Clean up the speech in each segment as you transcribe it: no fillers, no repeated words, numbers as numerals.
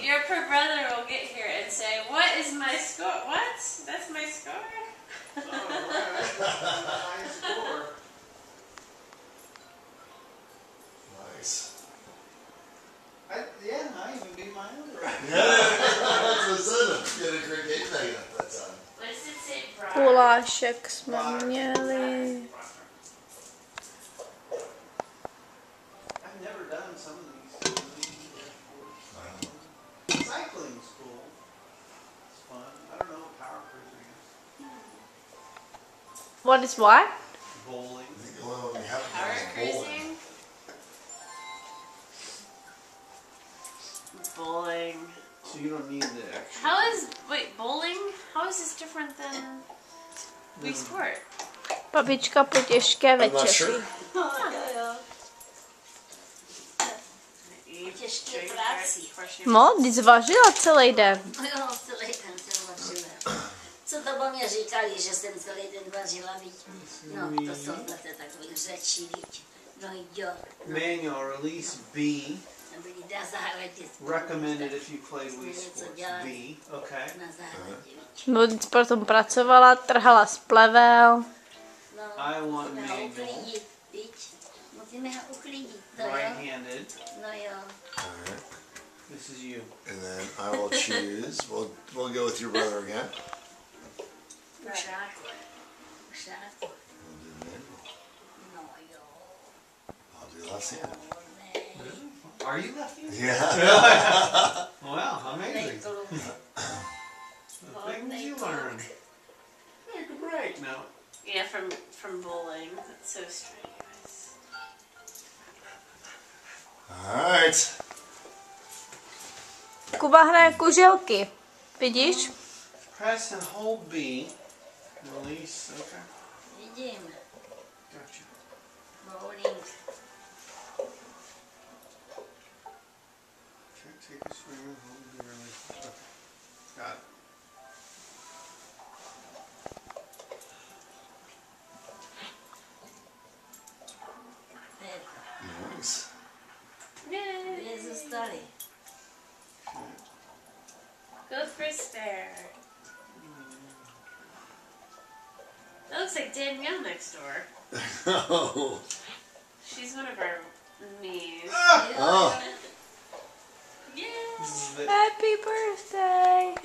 Your poor brother will get here and say, "What is my score? What? That's my score." Oh, right. That's a high score. Nice. Yeah, I even beat my own. That's what I said. You had a great game night at that time. What does it say, Brock? Gulášek jsme měli. I've never done some of these sports. Cycling's cool. It's fun. I don't know what power cruising is. What is what? Bowling. I think the only one we haven't Power done is bowling. cruising? Bowling. So you don't need the extra. Wait, bowling? How is this different than Wii Sport? Babička po těžké I'm not večeři. sure. Těžké práci. Když zvažila celý den. Jo, celý den jsem vařila. Co to po mě říkali, že jsem celý den vařila, víc? No, to jsou zase takový řeči, víc. No jo. Manual release B. Byli na zahradě. Recommended if you played Wii Sports. B. Okay. Na zahradě, víc. Moc potom pracovala, trhala z plevel. No, I want musíme ho manual. uklidit, víc. Musíme ho uklidit, to jo. Right-handed. No jo. Alright. This is you. And then I will choose. We'll go with your brother again. Ušáku. Ušáku. We'll do manual. No jo. I'll do left-handed. Are you left-handed? Yeah. Wow, amazing. Nejkolu. The things you learn. Take a break now. Yeah, from bowling. That's so strenuous. Alright. Kuba hraje kuželky. Vidíš? Press and hold B. Release. Okay. Vidím. Gotcha. Bowling. Okay, take a swing and hold B. Release. Okay. Got it. Nice. Yay! Kde zůstali? Go for a spare. That looks like Danielle next door. Oh. She's one of our niece. Oh. Yeah. This is the Happy birthday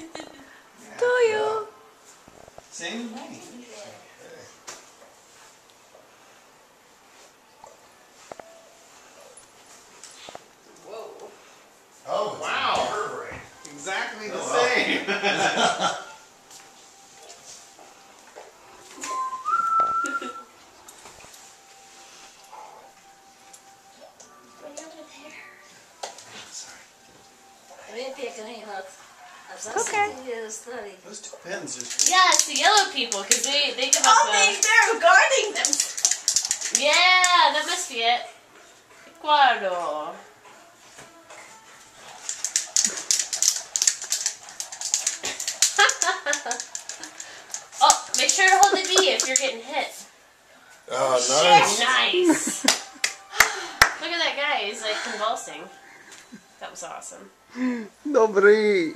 to you. same as me. Whoa. Oh, wow. Perfect. Exactly the Oh, wow. same. To je pěkný hod. A zase Okay. ty dvě dostali. Those two pens just. Yeah, it's the yellow people because they give us Oh, the. they're guarding them. Yeah, that must be it. Ecuador. Oh, make sure to hold the B if you're getting hit. Oh, nice. Nice. Look at that guy. He's like convulsing. That was awesome. Dobrý.